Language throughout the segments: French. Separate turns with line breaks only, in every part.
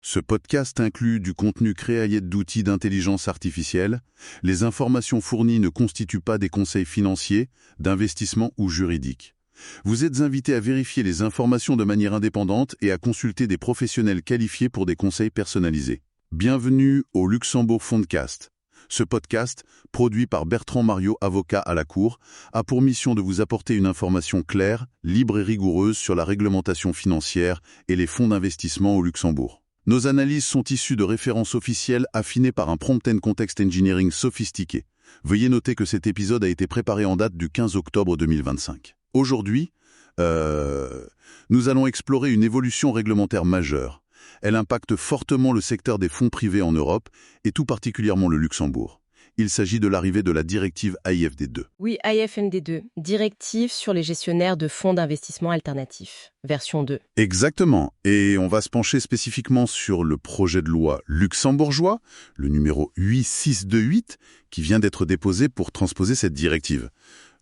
Ce podcast inclut du contenu créé à l'aide d'outils d'intelligence artificielle. Les informations fournies ne constituent pas des conseils financiers, d'investissement ou juridiques. Vous êtes invité à vérifier les informations de manière indépendante et à consulter des professionnels qualifiés pour des conseils personnalisés. Bienvenue au Luxembourg Fondcast. Ce podcast, produit par Bertrand Mariot, avocat à la Cour, a pour mission de vous apporter une information claire, libre et rigoureuse sur la réglementation financière et les fonds d'investissement au Luxembourg. Nos analyses sont issues de références officielles affinées par un prompt and context engineering sophistiqué. Veuillez noter que cet épisode a été préparé en date du 15 octobre 2025. Aujourd'hui, nous allons explorer une évolution réglementaire majeure. Elle impacte fortement le secteur des fonds privés en Europe et tout particulièrement le Luxembourg. Il s'agit de l'arrivée de la directive AIFD2.
Oui, AIFMD2, directive sur les gestionnaires de fonds d'investissement alternatifs, version 2.
Exactement, et on va se pencher spécifiquement sur le projet de loi luxembourgeois, le numéro 8628, qui vient d'être déposé pour transposer cette directive.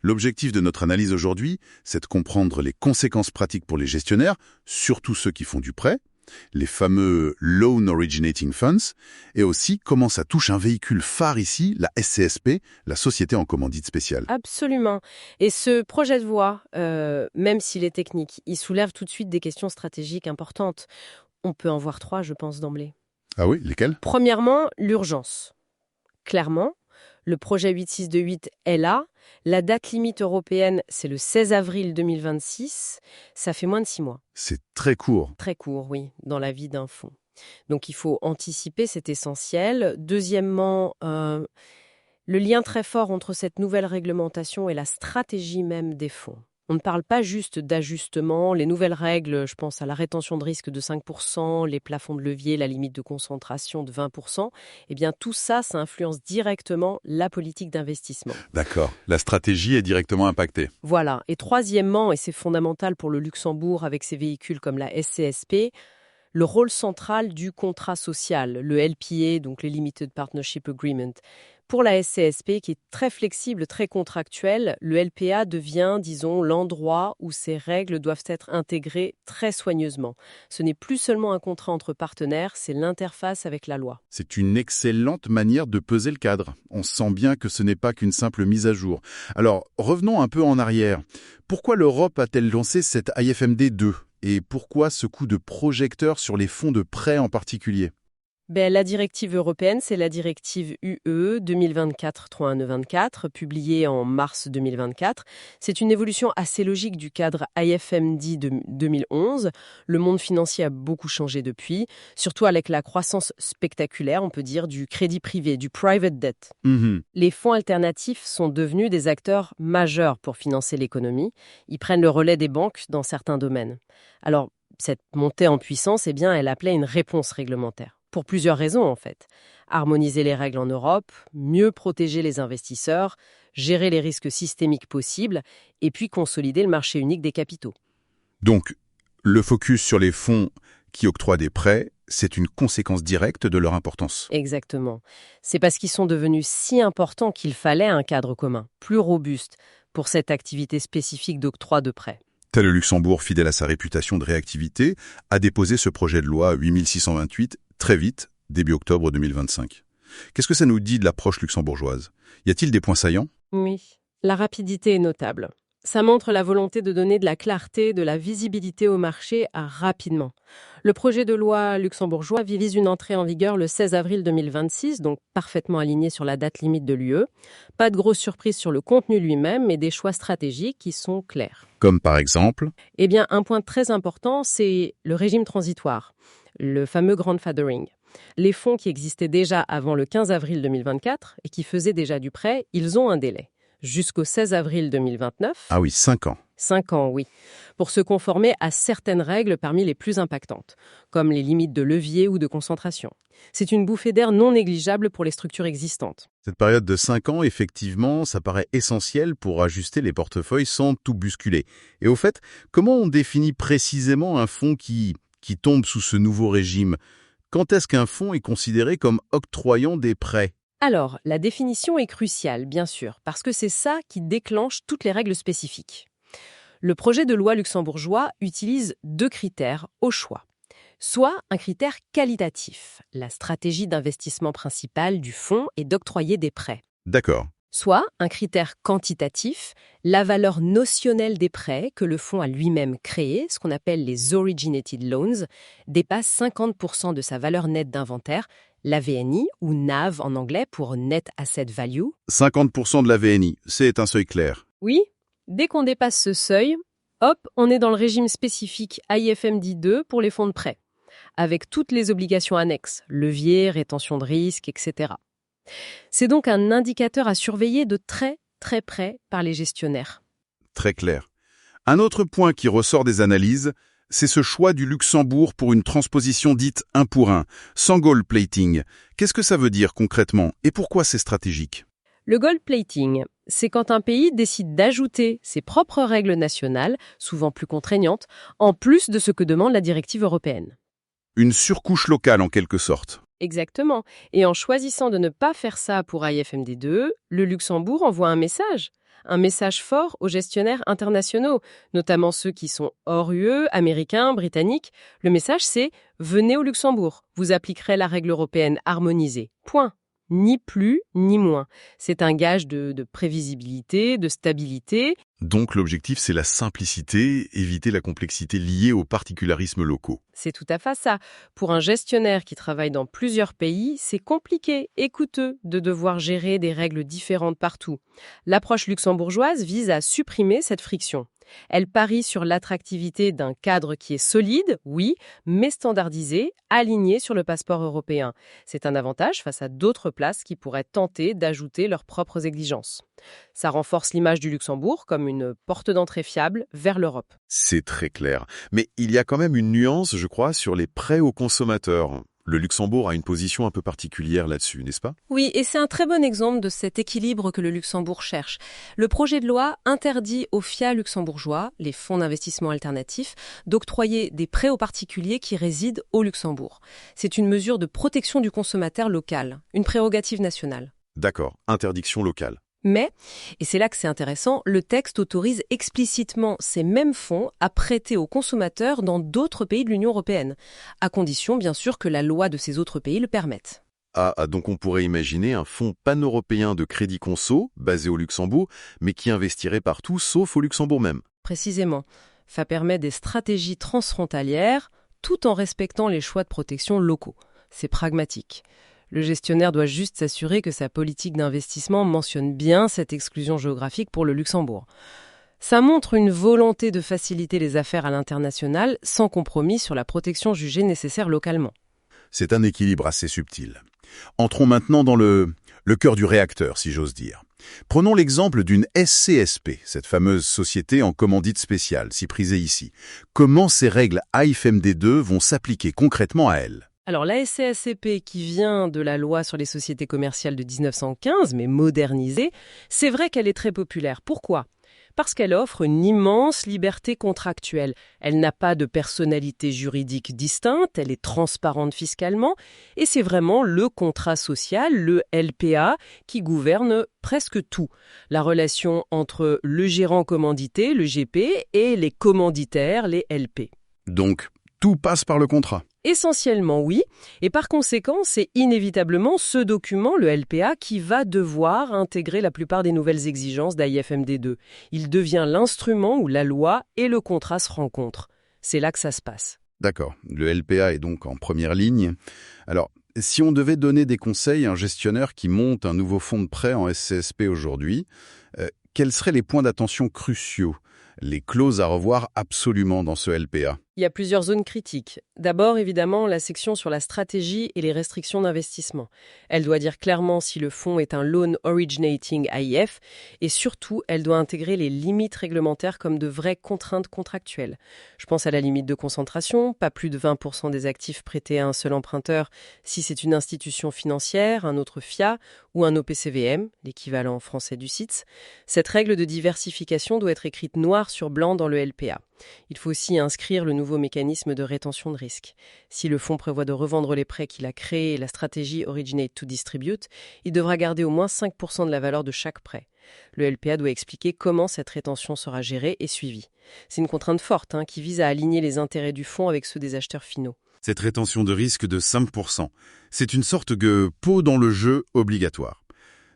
L'objectif de notre analyse aujourd'hui, c'est de comprendre les conséquences pratiques pour les gestionnaires, surtout ceux qui font du prêt, les fameux Loan Originating Funds, et aussi comment ça touche un véhicule phare ici, la SCSP, la Société en commandite spéciale.
Absolument. Et ce projet de loi, même s'il est technique, il soulève tout de suite des questions stratégiques importantes. On peut en voir 3, je pense, d'emblée.
Ah oui, lesquelles ?
Premièrement, l'urgence. Clairement, le projet 8628 est là. La date limite européenne, c'est le 16 avril 2026. Ça fait moins de 6 mois.
C'est très court.
Très court, oui, dans la vie d'un fonds. Donc il faut anticiper, c'est essentiel. Deuxièmement, le lien très fort entre cette nouvelle réglementation et la stratégie même des fonds. On ne parle pas juste d'ajustement. Les nouvelles règles, je pense à la rétention de risque de 5%, les plafonds de levier, la limite de concentration de 20%, eh bien tout ça, ça influence directement la politique d'investissement.
D'accord. La stratégie est directement impactée.
Voilà. Et troisièmement, et c'est fondamental pour le Luxembourg avec ses véhicules comme la SCSP, le rôle central du contrat social, le LPA, donc les Limited Partnership Agreement. Pour la SCSP, qui est très flexible, très contractuelle, le LPA devient, disons, l'endroit où ces règles doivent être intégrées très soigneusement. Ce n'est plus seulement un contrat entre partenaires, c'est l'interface avec la loi.
C'est une excellente manière de peser le cadre. On sent bien que ce n'est pas qu'une simple mise à jour. Alors, revenons un peu en arrière. Pourquoi l'Europe a-t-elle lancé cette AIFMD2 ? Et pourquoi ce coup de projecteur sur les fonds de prêt en particulier ?
La directive européenne, c'est la directive UE 2024-3194, publiée en mars 2024. C'est une évolution assez logique du cadre AIFMD de 2011. Le monde financier a beaucoup changé depuis, surtout avec la croissance spectaculaire, on peut dire, du crédit privé, du private debt. Les fonds alternatifs sont devenus des acteurs majeurs pour financer l'économie. Ils prennent le relais des banques dans certains domaines. Alors, cette montée en puissance, elle appelait une réponse réglementaire. Pour plusieurs raisons, en fait. Harmoniser les règles en Europe, mieux protéger les investisseurs, gérer les risques systémiques possibles, et puis consolider le marché unique des capitaux.
Donc, le focus sur les fonds qui octroient des prêts, c'est une conséquence directe de leur importance.
Exactement. C'est parce qu'ils sont devenus si importants qu'il fallait un cadre commun, plus robuste, pour cette activité spécifique d'octroi de prêts.
Tel le Luxembourg, fidèle à sa réputation de réactivité, a déposé ce projet de loi 8628 très vite, début octobre 2025. Qu'est-ce que ça nous dit de l'approche luxembourgeoise ? Y a-t-il des points saillants ?
Oui, la rapidité est notable. Ça montre la volonté de donner de la clarté, de la visibilité au marché rapidement. Le projet de loi luxembourgeois vise une entrée en vigueur le 16 avril 2026, donc parfaitement aligné sur la date limite de l'UE. Pas de grosse surprise sur le contenu lui-même, mais des choix stratégiques qui sont clairs.
Comme par exemple ?
Un point très important, c'est le régime transitoire, le fameux grandfathering. Les fonds qui existaient déjà avant le 15 avril 2024 et qui faisaient déjà du prêt, ils ont un délai. Jusqu'au 16 avril 2029.
Ah oui, 5 ans.
5 ans, oui. Pour se conformer à certaines règles parmi les plus impactantes, comme les limites de levier ou de concentration. C'est une bouffée d'air non négligeable pour les structures existantes.
Cette période de 5 ans, effectivement, ça paraît essentiel pour ajuster les portefeuilles sans tout bousculer. Et au fait, comment on définit précisément un fonds qui tombe sous ce nouveau régime ? Quand est-ce qu'un fonds est considéré comme octroyant des prêts ?
Alors, la définition est cruciale, bien sûr, parce que c'est ça qui déclenche toutes les règles spécifiques. Le projet de loi luxembourgeois utilise 2 critères au choix. soit un critère qualitatif. La stratégie d'investissement principale du fonds est d'octroyer des prêts.
D'accord.
Soit un critère quantitatif, la valeur notionnelle des prêts que le fonds a lui-même créés, ce qu'on appelle les Originated Loans, dépasse 50% de sa valeur nette d'inventaire, la VNI, ou NAV en anglais pour Net Asset Value.
50% de la VNI, c'est un seuil clair.
Oui, dès qu'on dépasse ce seuil, hop, on est dans le régime spécifique AIFMD2 pour les fonds de prêt, avec toutes les obligations annexes, levier, rétention de risque, etc. C'est donc un indicateur à surveiller de très, très près par les gestionnaires.
Très clair. Un autre point qui ressort des analyses, c'est ce choix du Luxembourg pour une transposition dite 1 pour 1, sans gold plating. Qu'est-ce que ça veut dire concrètement et pourquoi c'est stratégique?
Le gold plating, c'est quand un pays décide d'ajouter ses propres règles nationales, souvent plus contraignantes, en plus de ce que demande la directive européenne.
Une surcouche locale en quelque sorte.
Exactement. Et en choisissant de ne pas faire ça pour AIFMD2, le Luxembourg envoie un message fort aux gestionnaires internationaux, notamment ceux qui sont hors UE, américains, britanniques. Le message, c'est « Venez au Luxembourg, vous appliquerez la règle européenne harmonisée. Point. » Ni plus, ni moins. C'est un gage de prévisibilité, de stabilité.
Donc l'objectif, c'est la simplicité, éviter la complexité liée aux particularismes locaux.
C'est tout à fait ça. Pour un gestionnaire qui travaille dans plusieurs pays, c'est compliqué et coûteux de devoir gérer des règles différentes partout. L'approche luxembourgeoise vise à supprimer cette friction. Elle parie sur l'attractivité d'un cadre qui est solide, oui, mais standardisé, aligné sur le passeport européen. C'est un avantage face à d'autres places qui pourraient tenter d'ajouter leurs propres exigences. Ça renforce l'image du Luxembourg comme une porte d'entrée fiable vers l'Europe.
C'est très clair. Mais il y a quand même une nuance, je crois, sur les prêts aux consommateurs. Le Luxembourg a une position un peu particulière là-dessus, n'est-ce pas?
Oui, et c'est un très bon exemple de cet équilibre que le Luxembourg cherche. Le projet de loi interdit aux FIA luxembourgeois, les fonds d'investissement alternatifs, d'octroyer des prêts aux particuliers qui résident au Luxembourg. C'est une mesure de protection du consommateur local, une prérogative nationale.
D'accord, interdiction locale.
Mais, et c'est là que c'est intéressant, le texte autorise explicitement ces mêmes fonds à prêter aux consommateurs dans d'autres pays de l'Union européenne, à condition bien sûr que la loi de ces autres pays le permette.
Donc on pourrait imaginer un fonds pan-européen de crédit conso, basé au Luxembourg, mais qui investirait partout sauf au Luxembourg même.
Précisément, ça permet des stratégies transfrontalières tout en respectant les choix de protection locaux. C'est pragmatique. Le gestionnaire doit juste s'assurer que sa politique d'investissement mentionne bien cette exclusion géographique pour le Luxembourg. Ça montre une volonté de faciliter les affaires à l'international sans compromis sur la protection jugée nécessaire localement.
C'est un équilibre assez subtil. Entrons maintenant dans le cœur du réacteur, si j'ose dire. Prenons l'exemple d'une SCSP, cette fameuse société en commandite spéciale, si prisée ici. Comment ces règles AIFMD2 vont s'appliquer concrètement à elle ?
Alors la SCSCP qui vient de la loi sur les sociétés commerciales de 1915, mais modernisée, c'est vrai qu'elle est très populaire. Pourquoi ? Parce qu'elle offre une immense liberté contractuelle. Elle n'a pas de personnalité juridique distincte, elle est transparente fiscalement, et c'est vraiment le contrat social, le LPA, qui gouverne presque tout. La relation entre le gérant commandité, le GP, et les commanditaires, les LP.
Donc, tout passe par le contrat.
Essentiellement oui, et par conséquent, c'est inévitablement ce document, le LPA, qui va devoir intégrer la plupart des nouvelles exigences d'AIFMD2. Il devient l'instrument où la loi et le contrat se rencontrent. C'est là que ça se passe.
D'accord, le LPA est donc en première ligne. Alors, si on devait donner des conseils à un gestionnaire qui monte un nouveau fonds de prêt en SCSP aujourd'hui, quels seraient les points d'attention cruciaux, les clauses à revoir absolument dans ce LPA ?
Il y a plusieurs zones critiques. D'abord, évidemment, la section sur la stratégie et les restrictions d'investissement. Elle doit dire clairement si le fonds est un Loan Originating AIF et surtout, elle doit intégrer les limites réglementaires comme de vraies contraintes contractuelles. Je pense à la limite de concentration, pas plus de 20% des actifs prêtés à un seul emprunteur si c'est une institution financière, un autre FIA ou un OPCVM, l'équivalent français du CITS. Cette règle de diversification doit être écrite noir sur blanc dans le LPA. Il faut aussi inscrire le nouveau mécanisme de rétention de risque. Si le fonds prévoit de revendre les prêts qu'il a créés et la stratégie Originate to Distribute, il devra garder au moins 5% de la valeur de chaque prêt. Le LPA doit expliquer comment cette rétention sera gérée et suivie. C'est une contrainte forte qui vise à aligner les intérêts du fonds avec ceux des acheteurs finaux.
Cette rétention de risque de 5%, c'est une sorte de pot dans le jeu obligatoire.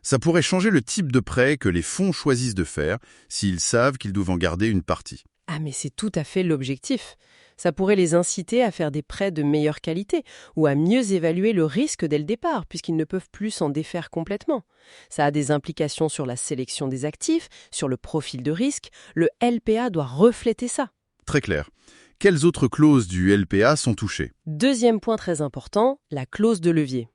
Ça pourrait changer le type de prêt que les fonds choisissent de faire s'ils savent qu'ils doivent en garder une partie.
Ah mais c'est tout à fait l'objectif. Ça pourrait les inciter à faire des prêts de meilleure qualité ou à mieux évaluer le risque dès le départ puisqu'ils ne peuvent plus s'en défaire complètement. Ça a des implications sur la sélection des actifs, sur le profil de risque. Le LPA doit refléter ça.
Très clair. Quelles autres clauses du LPA sont touchées?
Deuxième point très important, la clause de levier.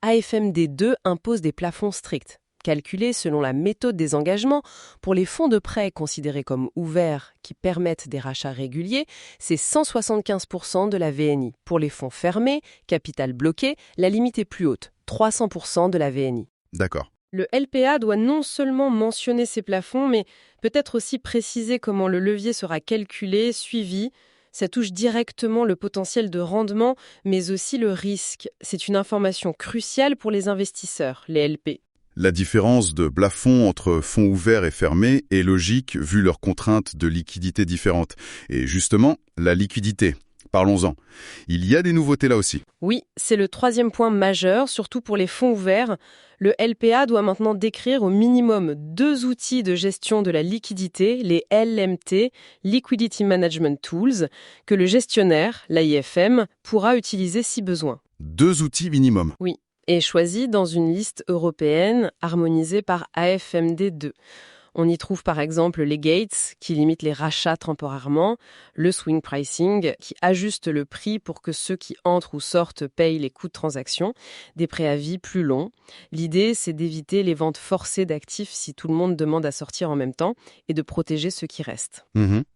AFMD 2 impose des plafonds stricts, calculés selon la méthode des engagements. Pour les fonds de prêt considérés comme ouverts qui permettent des rachats réguliers, c'est 175% de la VNI. Pour les fonds fermés, capital bloqué, la limite est plus haute, 300% de la VNI.
D'accord.
Le LPA doit non seulement mentionner ces plafonds, mais peut-être aussi préciser comment le levier sera calculé, suivi. Ça touche directement le potentiel de rendement, mais aussi le risque. C'est une information cruciale pour les investisseurs, les LP.
La différence de plafond entre fonds ouverts et fermés est logique vu leurs contraintes de liquidité différentes. Et justement, la liquidité. Parlons-en. Il y a des nouveautés là aussi.
Oui, c'est le troisième point majeur, surtout pour les fonds ouverts. Le LPA doit maintenant décrire au minimum 2 outils de gestion de la liquidité, les LMT, Liquidity Management Tools, que le gestionnaire, l'AIFM, pourra utiliser si besoin.
2 outils minimum.
Oui, et choisis dans une liste européenne harmonisée par AFMD2. On y trouve par exemple les gates qui limitent les rachats temporairement, le swing pricing qui ajuste le prix pour que ceux qui entrent ou sortent payent les coûts de transaction, des préavis plus longs. L'idée, c'est d'éviter les ventes forcées d'actifs si tout le monde demande à sortir en même temps et de protéger ceux qui restent.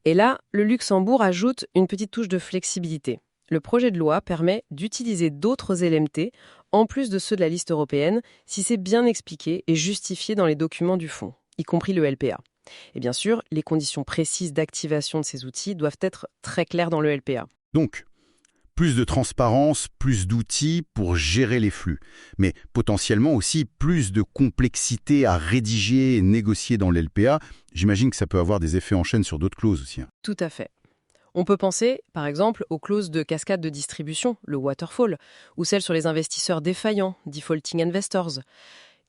Et là, le Luxembourg ajoute une petite touche de flexibilité. Le projet de loi permet d'utiliser d'autres LMT, en plus de ceux de la liste européenne, si c'est bien expliqué et justifié dans les documents du fonds, y compris le LPA. Et bien sûr, les conditions précises d'activation de ces outils doivent être très claires dans le LPA.
Donc, plus de transparence, plus d'outils pour gérer les flux, mais potentiellement aussi plus de complexité à rédiger et négocier dans l'LPA. J'imagine que ça peut avoir des effets en chaîne sur d'autres clauses aussi.
Tout à fait. On peut penser, par exemple, aux clauses de cascade de distribution, le waterfall, ou celles sur les investisseurs défaillants, defaulting investors.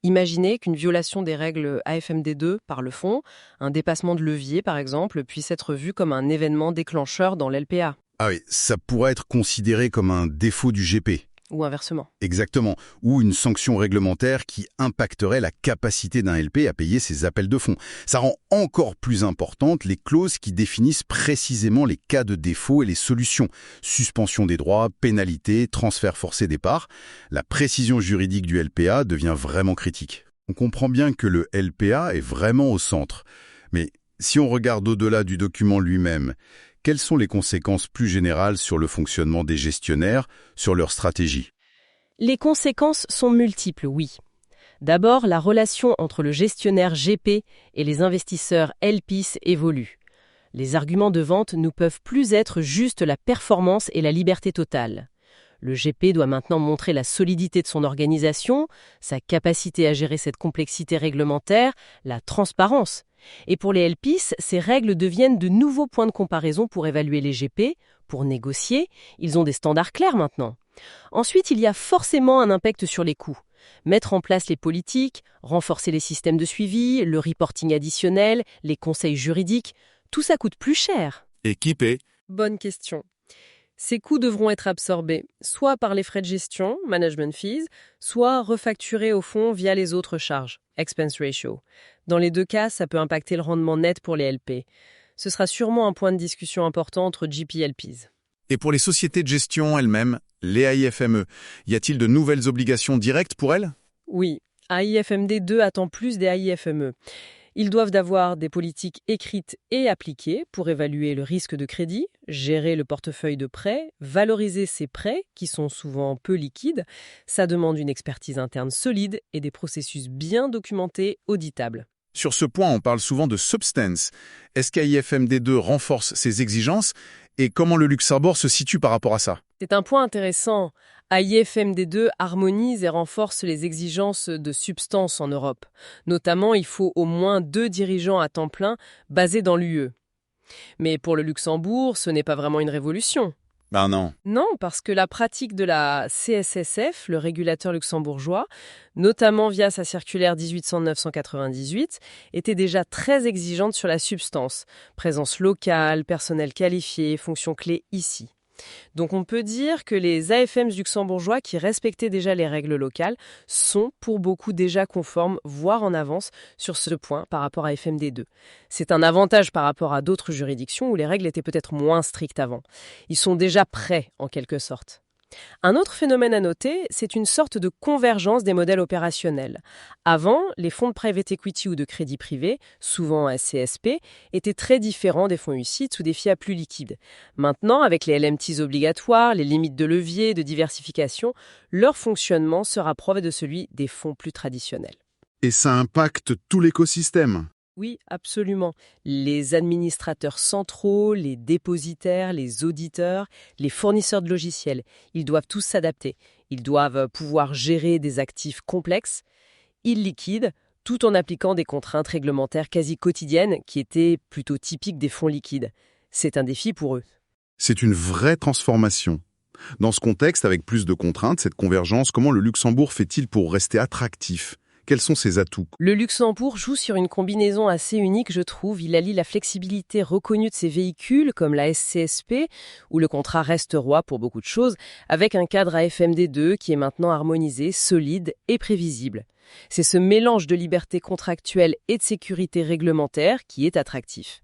Imaginez qu'une violation des règles AFMD2 par le fonds, un dépassement de levier par exemple, puisse être vu comme un événement déclencheur dans l'LPA.
Ah oui, ça pourrait être considéré comme un défaut du GP.
Ou inversement.
Exactement. Ou une sanction réglementaire qui impacterait la capacité d'un LP à payer ses appels de fonds. Ça rend encore plus importantes les clauses qui définissent précisément les cas de défaut et les solutions. Suspension des droits, pénalité, transfert forcé des parts. La précision juridique du LPA devient vraiment critique. On comprend bien que le LPA est vraiment au centre. Mais si on regarde au-delà du document lui-même, quelles sont les conséquences plus générales sur le fonctionnement des gestionnaires, sur leur stratégie?
Les conséquences sont multiples, oui. D'abord, la relation entre le gestionnaire GP et les investisseurs LPs évolue. Les arguments de vente ne peuvent plus être juste la performance et la liberté totale. Le GP doit maintenant montrer la solidité de son organisation, sa capacité à gérer cette complexité réglementaire, la transparence. Et pour les LPs, ces règles deviennent de nouveaux points de comparaison pour évaluer les GP, pour négocier. Ils ont des standards clairs maintenant. Ensuite, il y a forcément un impact sur les coûts. Mettre en place les politiques, renforcer les systèmes de suivi, le reporting additionnel, les conseils juridiques, tout ça coûte plus cher.
Équipé.
Bonne question. Ces coûts devront être absorbés, soit par les frais de gestion, management fees, soit refacturés au fond via les autres charges, expense ratio. Dans les deux cas, ça peut impacter le rendement net pour les LP. Ce sera sûrement un point de discussion important entre GP et LPs.
Et pour les sociétés de gestion elles-mêmes, les AIFME, y a-t-il de nouvelles obligations directes pour elles?
Oui, AIFMD 2 attend plus des AIFME. Ils doivent avoir des politiques écrites et appliquées pour évaluer le risque de crédit, gérer le portefeuille de prêts, valoriser ces prêts qui sont souvent peu liquides. Ça demande une expertise interne solide et des processus bien documentés, auditables.
Sur ce point, on parle souvent de substance. Est-ce qu'AIFMD2 renforce ces exigences et comment le Luxembourg se situe par rapport à ça?
C'est un point intéressant. AIFMD2 harmonise et renforce les exigences de substance en Europe. Notamment, il faut au moins 2 dirigeants à temps plein basés dans l'UE. Mais pour le Luxembourg, ce n'est pas vraiment une révolution.
Ben non.
Non, parce que la pratique de la CSSF, le régulateur luxembourgeois, notamment via sa circulaire 1809-198, était déjà très exigeante sur la substance. Présence locale, personnel qualifié, fonctions clés ici. Donc on peut dire que les AFM luxembourgeois qui respectaient déjà les règles locales sont pour beaucoup déjà conformes, voire en avance sur ce point par rapport à FMD2. C'est un avantage par rapport à d'autres juridictions où les règles étaient peut-être moins strictes avant. Ils sont déjà prêts en quelque sorte. Un autre phénomène à noter, c'est une sorte de convergence des modèles opérationnels. Avant, les fonds de private equity ou de crédit privé, souvent CSP, étaient très différents des fonds UCITS ou des FIA plus liquides. Maintenant, avec les LMTs obligatoires, les limites de levier, de diversification, leur fonctionnement se rapproche de celui des fonds plus traditionnels.
Et ça impacte tout l'écosystème.
Oui, absolument. Les administrateurs centraux, les dépositaires, les auditeurs, les fournisseurs de logiciels, ils doivent tous s'adapter. Ils doivent pouvoir gérer des actifs complexes, illiquides, tout en appliquant des contraintes réglementaires quasi quotidiennes qui étaient plutôt typiques des fonds liquides. C'est un défi pour eux.
C'est une vraie transformation. Dans ce contexte, avec plus de contraintes, cette convergence, comment le Luxembourg fait-il pour rester attractif ? Quels sont ses atouts ?
Le Luxembourg joue sur une combinaison assez unique, je trouve. Il allie la flexibilité reconnue de ses véhicules, comme la SCSP, où le contrat reste roi pour beaucoup de choses, avec un cadre AFMD2 qui est maintenant harmonisé, solide et prévisible. C'est ce mélange de liberté contractuelle et de sécurité réglementaire qui est attractif.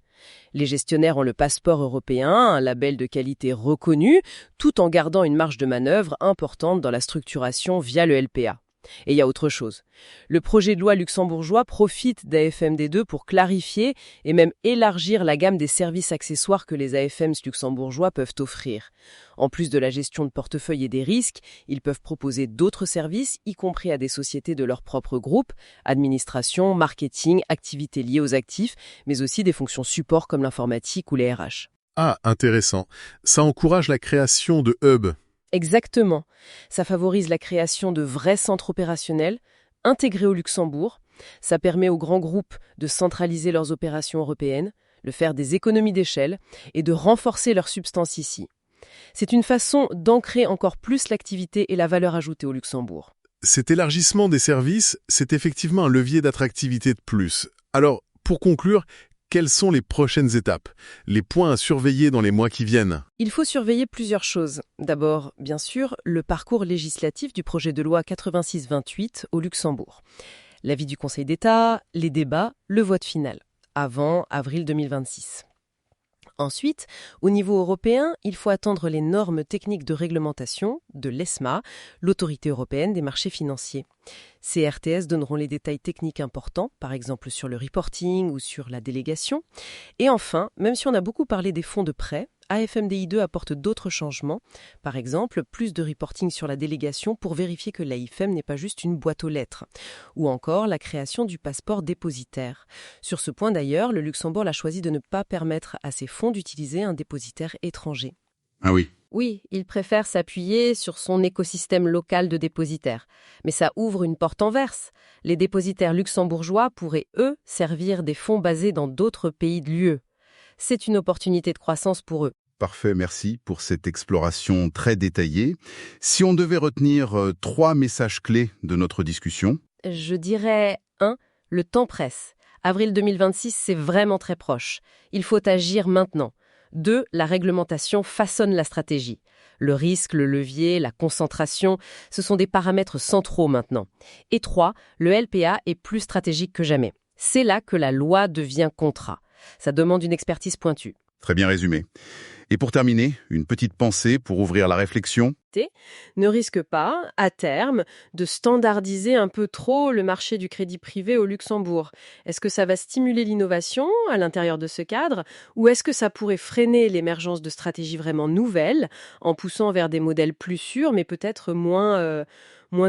Les gestionnaires ont le passeport européen, un label de qualité reconnu, tout en gardant une marge de manœuvre importante dans la structuration via le LPA. Et il y a autre chose. Le projet de loi luxembourgeois profite d'AFMD2 pour clarifier et même élargir la gamme des services accessoires que les AFMs luxembourgeois peuvent offrir. En plus de la gestion de portefeuille et des risques, ils peuvent proposer d'autres services, y compris à des sociétés de leur propre groupe, administration, marketing, activités liées aux actifs, mais aussi des fonctions support comme l'informatique ou les RH.
Ah, intéressant. Ça encourage la création de hubs.
Exactement. Ça favorise la création de vrais centres opérationnels intégrés au Luxembourg. Ça permet aux grands groupes de centraliser leurs opérations européennes, de faire des économies d'échelle et de renforcer leur substance ici. C'est une façon d'ancrer encore plus l'activité et la valeur ajoutée au Luxembourg.
Cet élargissement des services, c'est effectivement un levier d'attractivité de plus. Alors, pour conclure, quelles sont les prochaines étapes, les points à surveiller dans les mois qui viennent ?
Il faut surveiller plusieurs choses. D'abord, bien sûr, le parcours législatif du projet de loi 86-28 au Luxembourg. L'avis du Conseil d'État, les débats, le vote final, avant avril 2026. Ensuite, au niveau européen, il faut attendre les normes techniques de réglementation de l'ESMA, l'autorité européenne des marchés financiers. Ces RTS donneront les détails techniques importants, par exemple sur le reporting ou sur la délégation. Et enfin, même si on a beaucoup parlé des fonds de prêt, AFMDI2 apporte d'autres changements, par exemple plus de reporting sur la délégation pour vérifier que l'AIFM n'est pas juste une boîte aux lettres, ou encore la création du passeport dépositaire. Sur ce point d'ailleurs, le Luxembourg a choisi de ne pas permettre à ses fonds d'utiliser un dépositaire étranger.
Ah oui.
Oui, il préfère s'appuyer sur son écosystème local de dépositaires. Mais ça ouvre une porte en verse. Les dépositaires luxembourgeois pourraient, eux, servir des fonds basés dans d'autres pays de l'UE. C'est une opportunité de croissance pour eux.
Parfait, merci pour cette exploration très détaillée. Si on devait retenir 3 messages clés de notre discussion.
Je dirais 1. Le temps presse. Avril 2026, c'est vraiment très proche. Il faut agir maintenant. 2. La réglementation façonne la stratégie. Le risque, le levier, la concentration, ce sont des paramètres centraux maintenant. Et 3. Le LPA est plus stratégique que jamais. C'est là que la loi devient contrat. Ça demande une expertise pointue.
Très bien résumé. Et pour terminer, une petite pensée pour ouvrir la réflexion.
Ne risque pas, à terme, de standardiser un peu trop le marché du crédit privé au Luxembourg. Est-ce que ça va stimuler l'innovation à l'intérieur de ce cadre, ou est-ce que ça pourrait freiner l'émergence de stratégies vraiment nouvelles en poussant vers des modèles plus sûrs, mais peut-être moins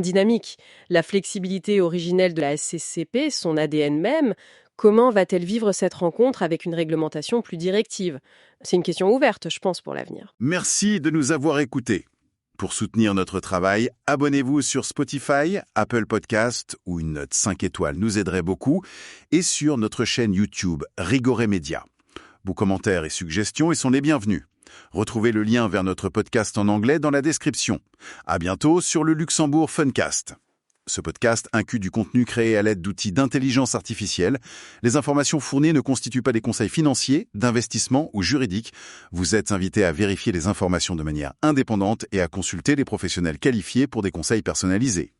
dynamiques ? La flexibilité originelle de la SCCP, son ADN même, comment va-t-elle vivre cette rencontre avec une réglementation plus directive ? C'est une question ouverte, je pense, pour l'avenir.
Merci de nous avoir écoutés. Pour soutenir notre travail, abonnez-vous sur Spotify, Apple Podcast ou une note 5 étoiles nous aiderait beaucoup, et sur notre chaîne YouTube Rigoré Média. Vos commentaires et suggestions y sont les bienvenus. Retrouvez le lien vers notre podcast en anglais dans la description. À bientôt sur le Luxembourg Funcast. Ce podcast inclut du contenu créé à l'aide d'outils d'intelligence artificielle. Les informations fournies ne constituent pas des conseils financiers, d'investissement ou juridiques. Vous êtes invité à vérifier les informations de manière indépendante et à consulter les professionnels qualifiés pour des conseils personnalisés.